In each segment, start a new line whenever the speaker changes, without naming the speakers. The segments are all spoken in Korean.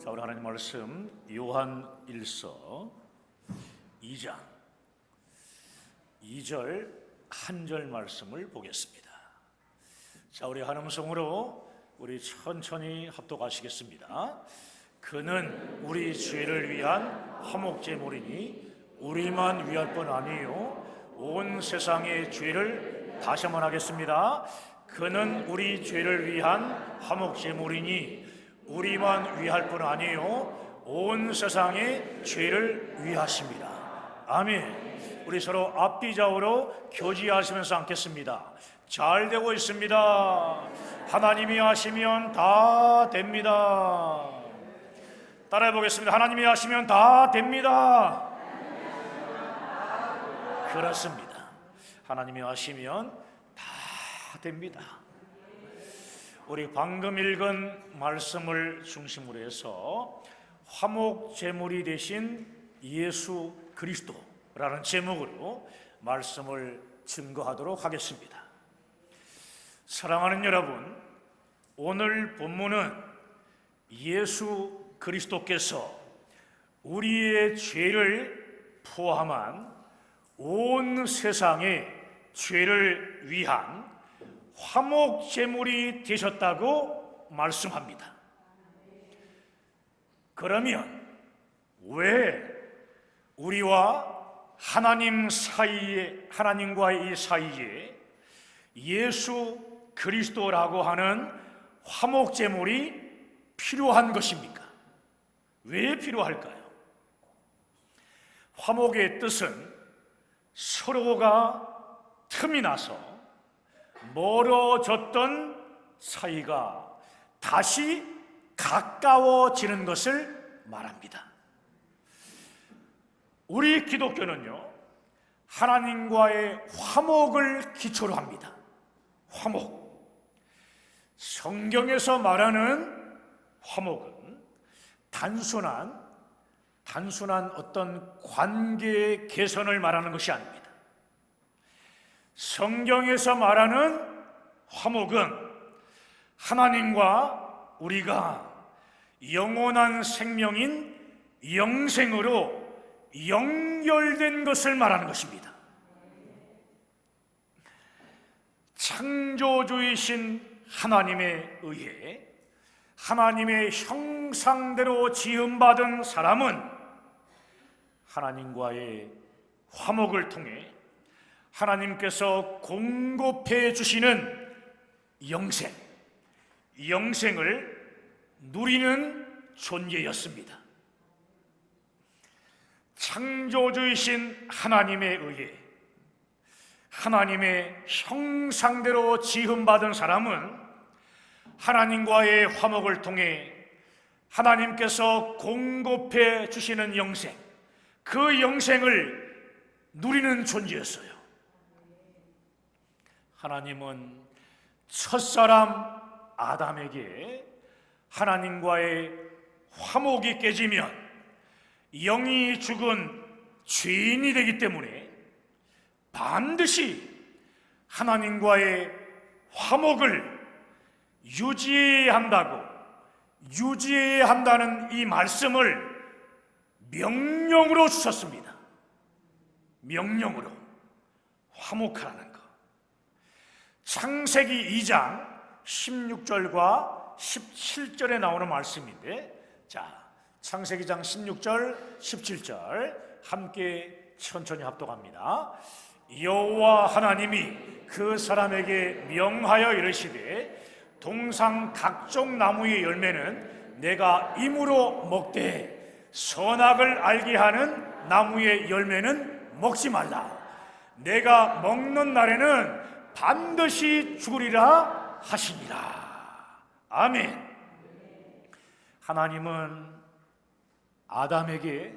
자, 우리 하나님 말씀 요한 1서 2장 2절 한 절 말씀을 보겠습니다. 자, 우리 한음성으로 우리 천천히 합독하시겠습니다. 그는 우리 죄를 위한 화목제물이니 우리만 위할 뿐 아니요 온 세상의 죄를 다시 한번 하겠습니다. 그는 우리 죄를 위한 화목제물이니 우리만 위할 뿐 아니요 온 세상의 죄를 위하십니다. 아멘. 우리 서로 앞뒤 좌우로 교지하시면서 앉겠습니다. 잘 되고 있습니다. 하나님이 하시면 다 됩니다. 따라해 보겠습니다. 하나님이 하시면 다 됩니다. 그렇습니다. 하나님이 하시면 다 됩니다. 우리 방금 읽은 말씀을 중심으로 해서 화목제물이 되신 예수 그리스도라는 제목으로 말씀을 증거하도록 하겠습니다. 사랑하는 여러분, 오늘 본문은 예수 그리스도께서 우리의 죄를 포함한 온 세상의 죄를 위한 화목제물이 되셨다고 말씀합니다. 그러면 왜 우리와 하나님과의 이 사이에 예수 그리스도라고 하는 화목제물이 필요한 것입니까? 왜 필요할까요? 화목의 뜻은 서로가 틈이 나서 멀어졌던 사이가 다시 가까워지는 것을 말합니다. 우리 기독교는요, 하나님과의 화목을 기초로 합니다. 화목. 성경에서 말하는 화목은 단순한 어떤 관계의 개선을 말하는 것이 아닙니다. 성경에서 말하는 화목은 하나님과 우리가 영원한 생명인 영생으로 연결된 것을 말하는 것입니다. 창조주이신 하나님에 의해 하나님의 형상대로 지음받은 사람은 하나님과의 화목을 통해 하나님께서 공급해 주시는 영생을 누리는 존재였습니다. 창조주이신 하나님에 의해 하나님의 형상대로 지음받은 사람은 하나님과의 화목을 통해 하나님께서 공급해 주시는 영생, 그 영생을 누리는 존재였어요. 하나님은 첫사람 아담에게 하나님과의 화목이 깨지면 영이 죽은 죄인이 되기 때문에 반드시 하나님과의 화목을 유지해야 한다는 이 말씀을 명령으로 주셨습니다. 명령으로 화목하라는 것. 창세기 2장 16절과 17절에 나오는 말씀인데, 자, 창세기 2장 16절, 17절 함께 천천히 합독합니다. 여호와 하나님이 그 사람에게 명하여 이르시되 동상 각종 나무의 열매는 내가 임으로 먹되 선악을 알게 하는 나무의 열매는 먹지 말라. 내가 먹는 날에는 반드시 죽으리라 하시니라. 아멘. 하나님은 아담에게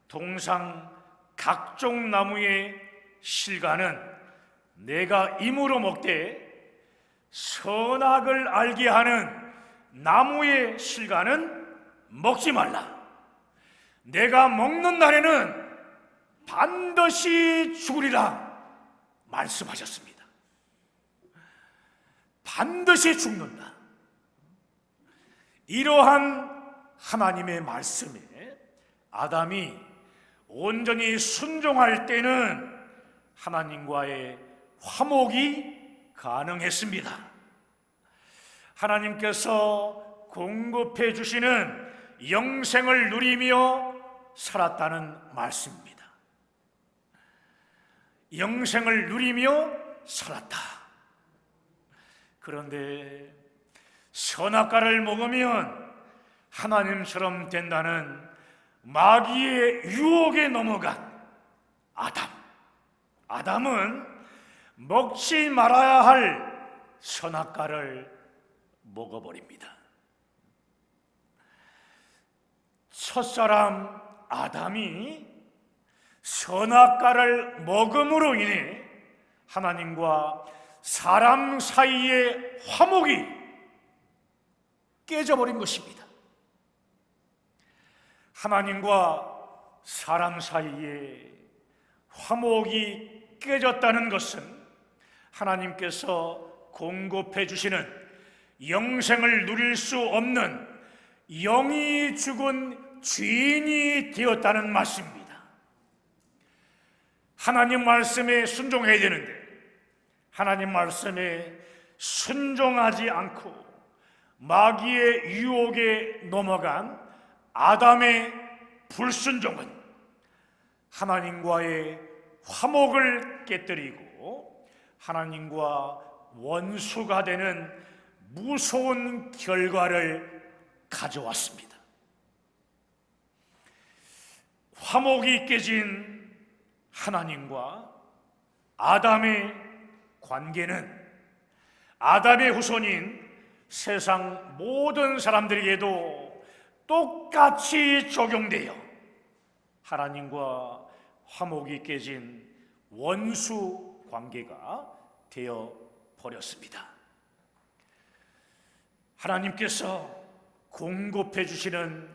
동상 각종 나무의 실과는 내가 임으로 먹되 선악을 알게 하는 나무의 실과는 먹지 말라. 내가 먹는 날에는 반드시 죽으리라 말씀하셨습니다. 반드시 죽는다. 이러한 하나님의 말씀에 아담이 온전히 순종할 때는 하나님과의 화목이 가능했습니다. 하나님께서 공급해 주시는 영생을 누리며 살았다는 말씀입니다. 영생을 누리며 살았다. 그런데 선악과를 먹으면 하나님처럼 된다는 마귀의 유혹에 넘어간 아담은 먹지 말아야 할 선악과를 먹어버립니다. 첫사람 아담이 선악과를 먹음으로 인해 하나님과 사람 사이의 화목이 깨져버린 것입니다. 하나님과 사람 사이에 화목이 깨졌다는 것은 하나님께서 공급해 주시는 영생을 누릴 수 없는 영이 죽은 죄인이 되었다는 말씀입니다. 하나님 말씀에 순종해야 되는데 하나님 말씀에 순종하지 않고 마귀의 유혹에 넘어간 아담의 불순종은 하나님과의 화목을 깨뜨리고 하나님과 원수가 되는 무서운 결과를 가져왔습니다. 화목이 깨진 하나님과 아담의 관계는 아담의 후손인 세상 모든 사람들에게도 똑같이 적용되어 하나님과 화목이 깨진 원수 관계가 되어 버렸습니다. 하나님께서 공급해 주시는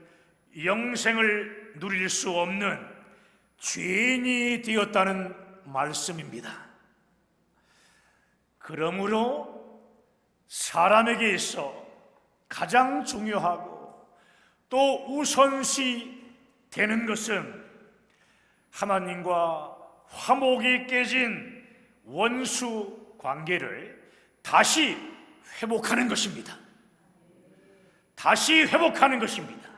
영생을 누릴 수 없는 죄인이 되었다는 말씀입니다. 그러므로 사람에게 있어 가장 중요하고 또 우선시 되는 것은 하나님과 화목이 깨진 원수 관계를 다시 회복하는 것입니다. 다시 회복하는 것입니다.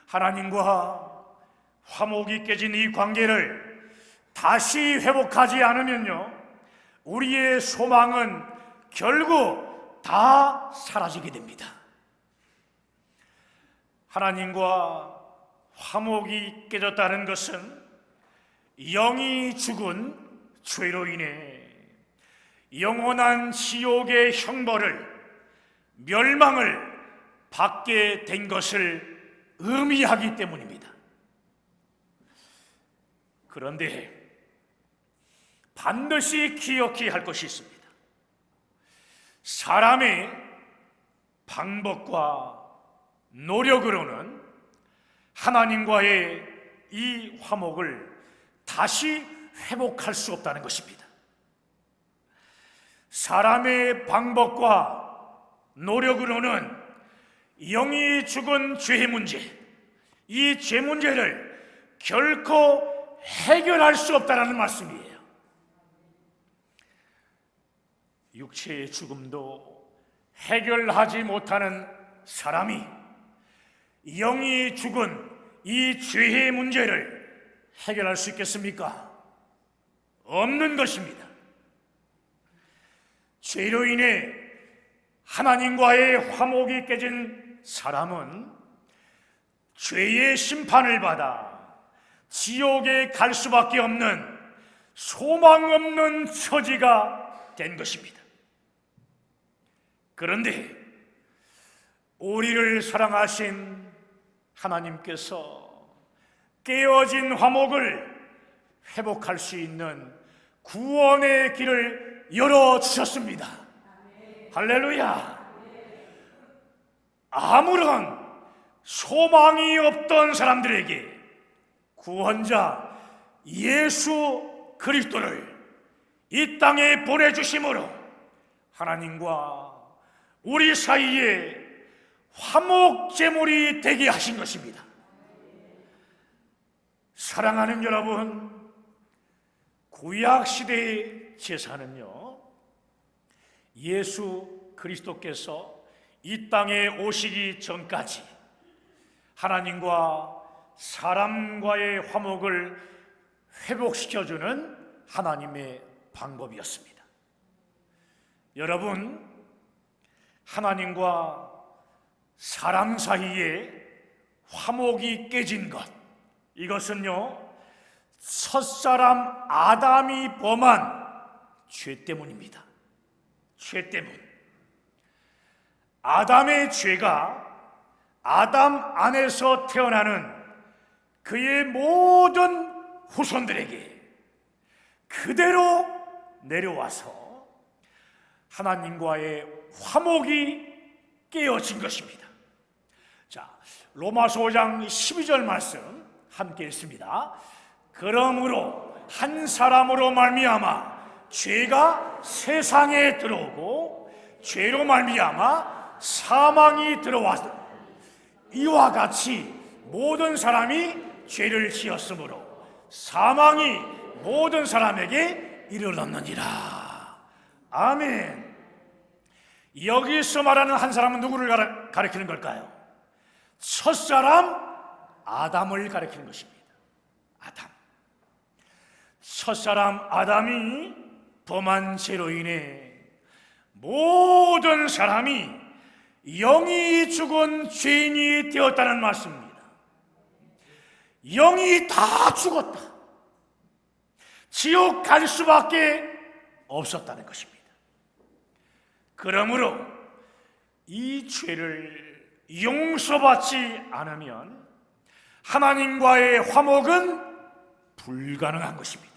하나님과 화목이 깨진 이 관계를 다시 회복하지 않으면요, 우리의 소망은 결국 다 사라지게 됩니다. 하나님과 화목이 깨졌다는 것은 영이 죽은 죄로 인해 영원한 지옥의 형벌을, 멸망을 받게 된 것을 의미하기 때문입니다. 그런데 반드시 기억해야 할 것이 있습니다. 사람의 방법과 노력으로는 하나님과의 이 화목을 다시 회복할 수 없다는 것입니다. 사람의 방법과 노력으로는 영이 죽은 죄의 문제, 이 죄 문제를 결코 해결할 수 없다는 말씀이에요. 육체의 죽음도 해결하지 못하는 사람이 영이 죽은 이 죄의 문제를 해결할 수 있겠습니까? 없는 것입니다. 죄로 인해 하나님과의 화목이 깨진 사람은 죄의 심판을 받아 지옥에 갈 수밖에 없는 소망 없는 처지가 된 것입니다. 그런데 우리를 사랑하신 하나님께서 깨어진 화목을 회복할 수 있는 구원의 길을 열어주셨습니다. 할렐루야. 아무런 소망이 없던 사람들에게 구원자 예수 그리스도를 이 땅에 보내주심으로 하나님과 우리 사이에 화목 화목 제물이 되게 하신 것입니다. 사랑하는 여러분, 구약 시대의 제사는요, 예수 그리스도께서 이 땅에 오시기 전까지 하나님과 사람과의 화목을 회복시켜주는 하나님의 방법이었습니다. 여러분, 하나님과 사람 사이에 화목이 깨진 것, 이것은요, 첫사람 아담이 범한 죄 때문입니다. 죄 때문. 아담의 죄가 아담 안에서 태어나는 그의 모든 후손들에게 그대로 내려와서 하나님과의 화목이 깨어진 것입니다. 자, 로마서 5장 12절 말씀 함께 읽습니다. 그러므로 한 사람으로 말미암아 죄가 세상에 들어오고 죄로 말미암아 사망이 들어왔다. 이와 같이 모든 사람이 죄를 지었으므로 사망이 모든 사람에게 이르렀느니라. 아멘. 여기서 말하는 한 사람은 누구를 가리키는 걸까요? 첫사람 아담을 가리키는 것입니다. 아담. 첫사람 아담이 범한 죄로 인해 모든 사람이 영이 죽은 죄인이 되었다는 말씀입니다. 영이 다 죽었다. 지옥 갈 수밖에 없었다는 것입니다. 그러므로 이 죄를 용서받지 않으면 하나님과의 화목은 불가능한 것입니다.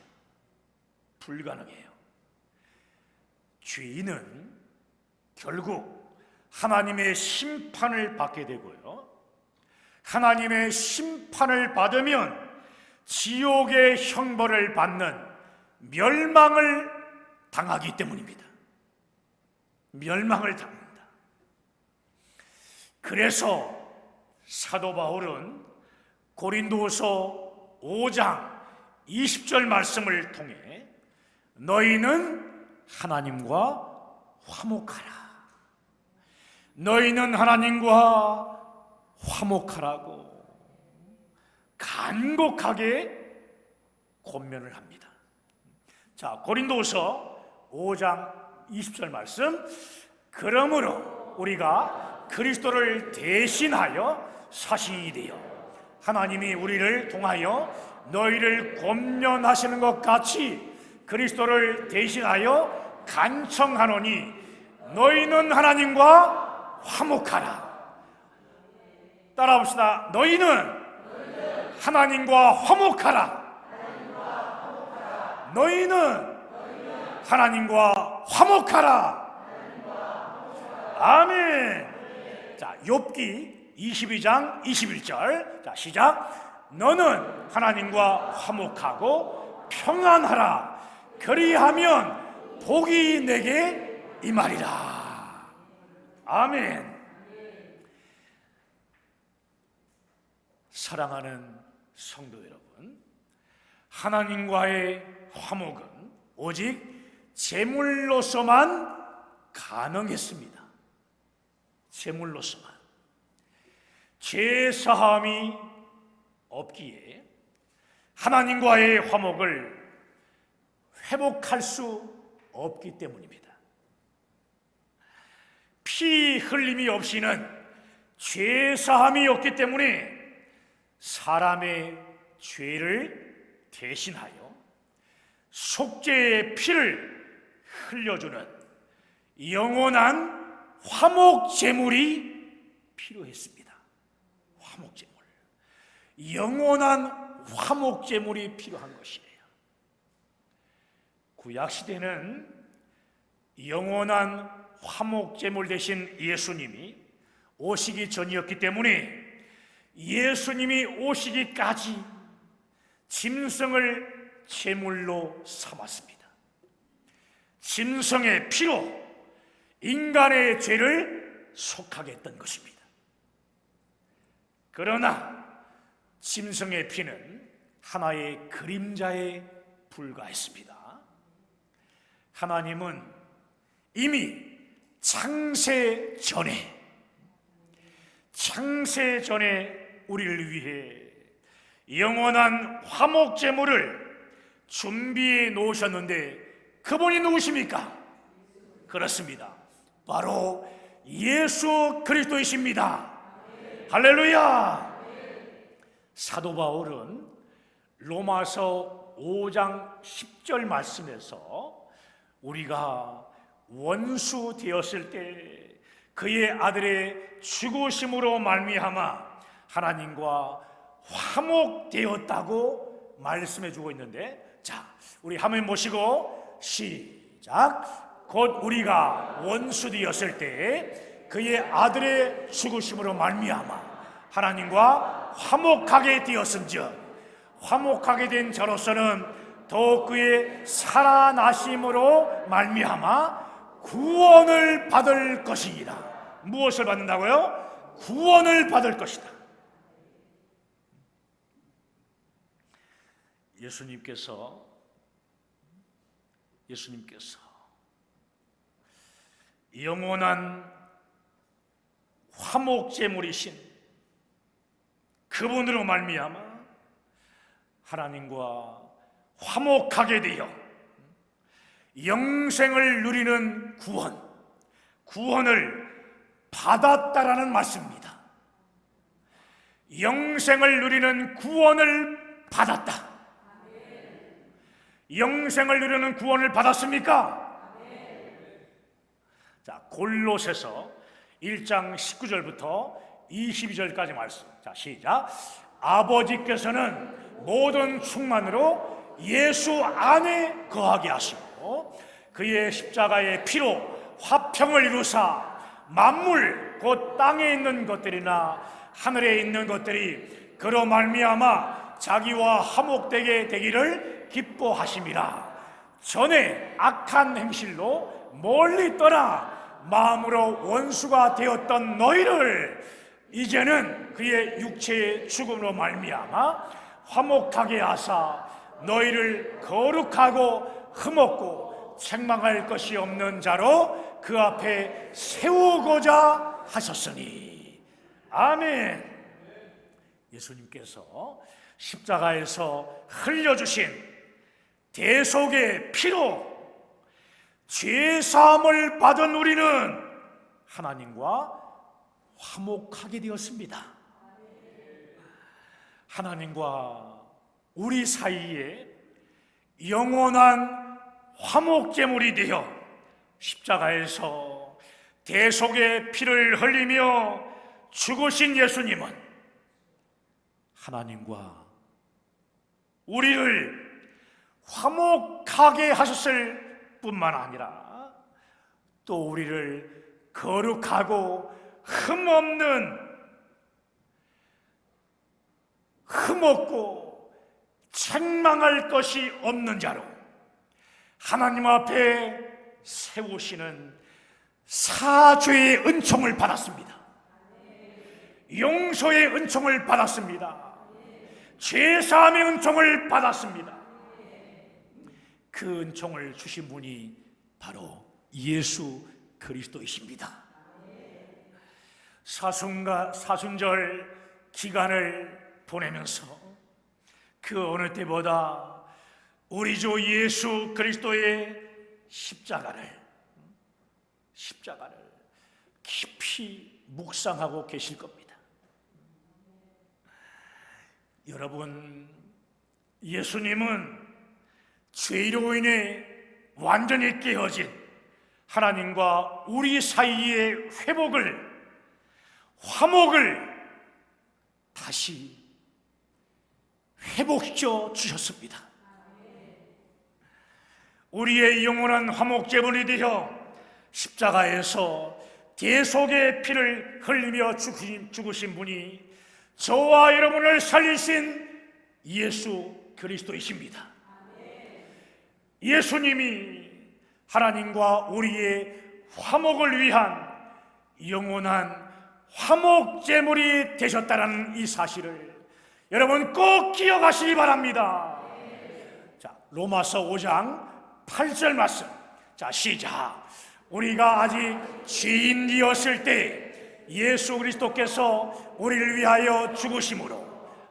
불가능해요. 죄인은 결국 하나님의 심판을 받게 되고요, 하나님의 심판을 받으면 지옥의 형벌을 받는 멸망을 당하기 때문입니다. 멸망을 당한다. 그래서 사도 바울은 고린도서 5장 20절 말씀을 통해 너희는 하나님과 화목하라. 너희는 하나님과 화목하라고 간곡하게 권면을 합니다. 자, 고린도서 5장 20절 말씀. 그러므로 우리가 그리스도를 대신하여 사신이 되어 하나님이 우리를 통하여 너희를 권면하시는 것 같이 그리스도를 대신하여 간청하노니 너희는 하나님과 화목하라. 따라합시다. 너희는 하나님과 화목하라. 너희는 하나님과 화목하라. 아멘. 자, 욥기 22장 21절. 자, 시작. 너는 하나님과 화목하고 평안하라. 그리하면 복이 내게 임하리라. 아멘. 사랑하는 성도 여러분, 하나님과의 화목은 오직 제물로서만 가능했습니다. 제물로서만. 죄사함이 없기에 하나님과의 화목을 회복할 수 없기 때문입니다. 피 흘림이 없이는 죄사함이 없기 때문에 사람의 죄를 대신하여 속죄의 피를 흘려주는 영원한 화목 제물이 필요했습니다. 화목 제물. 영원한 화목 제물이 필요한 것이에요. 구약 시대는 영원한 화목 제물 대신 예수님이 오시기 전이었기 때문에 예수님이 오시기까지 짐승을 제물로 삼았습니다. 짐승의 피로 인간의 죄를 속하게 했던 것입니다. 그러나 짐승의 피는 하나의 그림자에 불과했습니다. 하나님은 이미 창세 전에 우리를 위해 영원한 화목 제물을 준비해 놓으셨는데 그분이 누구십니까? 그렇습니다. 바로 예수 그리스도이십니다. 할렐루야! 사도 바울은 로마서 5장 10절 말씀에서 우리가 원수 되었을 때 그의 아들의 죽으심으로 말미암아 하나님과 화목되었다고 말씀해 주고 있는데, 자, 우리 화면 보시고 시작. 곧 우리가 원수 되었을 때 그의 아들의 죽으심으로 말미암아 하나님과 화목하게 되었은즉 화목하게 된 자로서는 더욱 그의 살아나심으로 말미암아 구원을 받을 것이니라. 무엇을 받는다고요? 구원을 받을 것이다. 예수님께서 영원한 화목제물이신 그분으로 말미암아 하나님과 화목하게 되어 영생을 누리는 구원을 받았다라는 말씀입니다. 영생을 누리는 구원을 받았다. 영생을 누리는 구원을 받았습니까? 자, 골로새서 1장 19절부터 22절까지 말씀. 자, 시작. 아버지께서는 모든 충만으로 예수 안에 거하게 하시고 그의 십자가의 피로 화평을 이루사 만물 곧 땅에 있는 것들이나 하늘에 있는 것들이 그로 말미암아 자기와 화목되게 되기를 기뻐하심이라. 전에 악한 행실로 멀리 떠나 마음으로 원수가 되었던 너희를 이제는 그의 육체의 죽음으로 말미암아 화목하게 하사 너희를 거룩하고 흠없고 책망할 것이 없는 자로 그 앞에 세우고자 하셨으니. 아멘. 예수님께서 십자가에서 흘려주신 대속의 피로 죄사함을 받은 우리는 하나님과 화목하게 되었습니다. 하나님과 우리 사이에 영원한 화목제물이 되어 십자가에서 대속의 피를 흘리며 죽으신 예수님은 하나님과 우리를 화목하게 하셨을 뿐만 아니라 또 우리를 거룩하고 흠없고 책망할 것이 없는 자로 하나님 앞에 세우시는 사죄의 은총을 받았습니다. 용서의 은총을 받았습니다. 죄사함의 은총을 받았습니다. 그 은총을 주신 분이 바로 예수 그리스도이십니다. 사순절 기간을 보내면서 그 어느 때보다 우리 주 예수 그리스도의 십자가를 깊이 묵상하고 계실 겁니다. 여러분, 예수님은 죄로 인해 완전히 깨어진 하나님과 우리 사이의 화목을 다시 회복시켜 주셨습니다. 우리의 영원한 화목제물이 되어 십자가에서 대속의 피를 흘리며 죽으신 분이 저와 여러분을 살리신 예수 그리스도이십니다. 예수님이 하나님과 우리의 화목을 위한 영원한 화목제물이 되셨다는 이 사실을 여러분 꼭 기억하시기 바랍니다. 자, 로마서 5장 8절 말씀. 자, 시작. 우리가 아직 죄인이었을 때 예수 그리스도께서 우리를 위하여 죽으심으로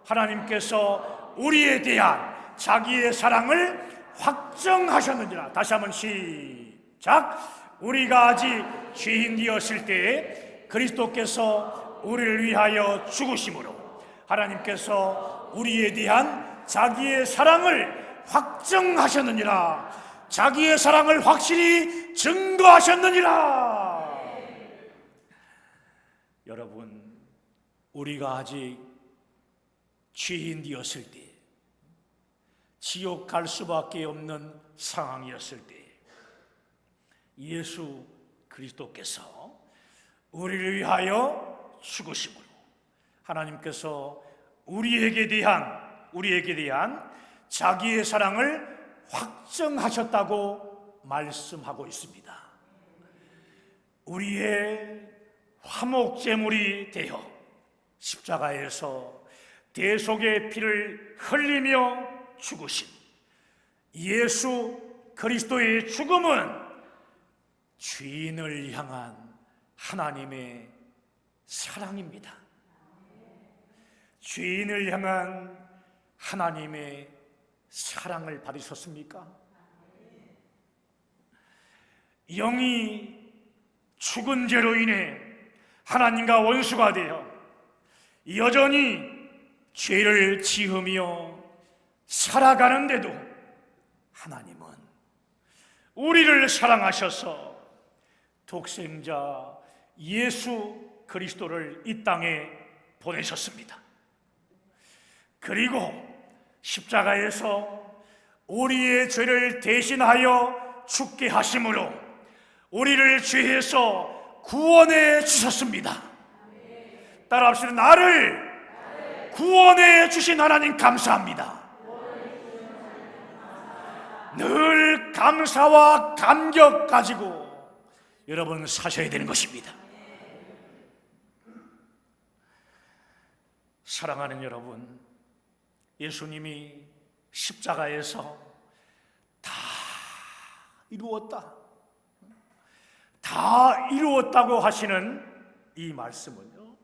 하나님께서 우리에 대한 자기의 사랑을 확정하셨느니라. 다시 한번 시작. 우리가 아직 죄인이었을 때 그리스도께서 우리를 위하여 죽으심으로 하나님께서 우리에 대한 자기의 사랑을 확정하셨느니라. 자기의 사랑을 확실히 증거하셨느니라. 여러분, 우리가 아직 죄인이었을 때, 지옥 갈 수밖에 없는 상황이었을 때 예수 그리스도께서 우리를 위하여 죽으심으로 하나님께서 우리에게 대한 자기의 사랑을 확정하셨다고 말씀하고 있습니다. 우리의 화목제물이 되어 십자가에서 대속의 피를 흘리며 죽으신 예수 그리스도의 죽음은 죄인을 향한 하나님의 사랑입니다. 죄인을 향한 하나님의 사랑을 받으셨습니까? 영이 죽은 죄로 인해 하나님과 원수가 되어 여전히 죄를 지으며 살아가는데도 하나님은 우리를 사랑하셔서 독생자 예수 그리스도를 이 땅에 보내셨습니다. 그리고 십자가에서 우리의 죄를 대신하여 죽게 하심으로 우리를 죄에서 구원해 주셨습니다. 따라합시다. 나를 구원해 주신 하나님 감사합니다. 늘 감사와 감격 가지고 여러분 사셔야 되는 것입니다. 사랑하는 여러분, 예수님이 십자가에서 다 이루었다고 하시는 이 말씀은요,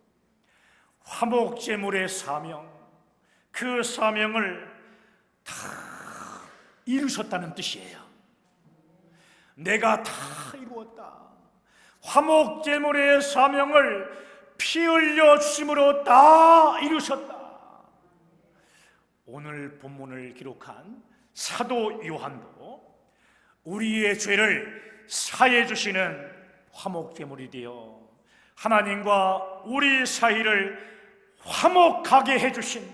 화목제물의 사명, 그 사명을 다 이루셨다는 뜻이에요. 내가 다 이루었다. 화목제물의 사명을 피 흘려 주심으로 다 이루셨다. 오늘 본문을 기록한 사도 요한도 우리의 죄를 사해 주시는 화목제물이 되어 하나님과 우리 사이를 화목하게 해주신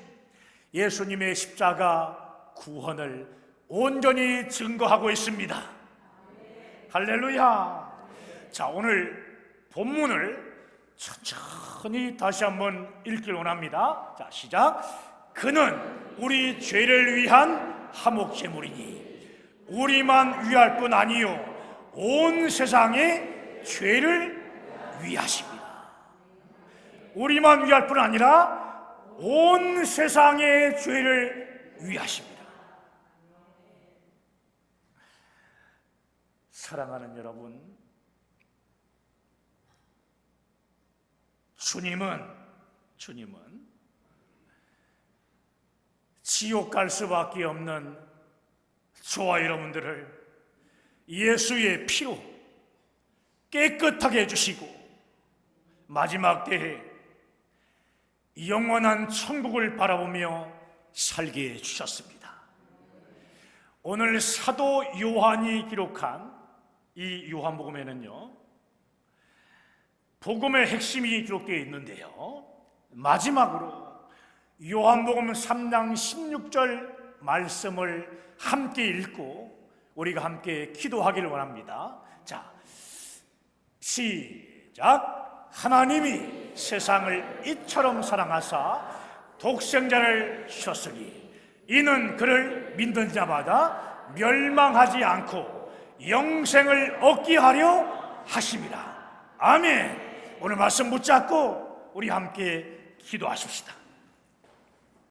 예수님의 십자가 구원을 온전히 증거하고 있습니다. 할렐루야. 자, 오늘 본문을 천천히 다시 한번 읽길 원합니다. 자, 시작. 그는 우리 죄를 위한 화목제물이니 우리만 위할 뿐 아니요 온 세상의 죄를 위하십니다. 우리만 위할 뿐 아니라 온 세상의 죄를 위하십니다. 사랑하는 여러분, 주님은 지옥 갈 수밖에 없는 저와 여러분들을 예수의 피로 깨끗하게 해주시고 마지막 때에 영원한 천국을 바라보며 살게 해주셨습니다. 오늘 사도 요한이 기록한 이 요한복음에는요, 복음의 핵심이 기록되어 있는데요, 마지막으로 요한복음 3장 16절 말씀을 함께 읽고 우리가 함께 기도하기를 원합니다. 자, 시작. 하나님이 세상을 이처럼 사랑하사 독생자를 주셨으니 이는 그를 믿는 자마다 멸망하지 않고 영생을 얻게 하려 하심이라. 아멘. 오늘 말씀 붙잡고 우리 함께 기도하십시다.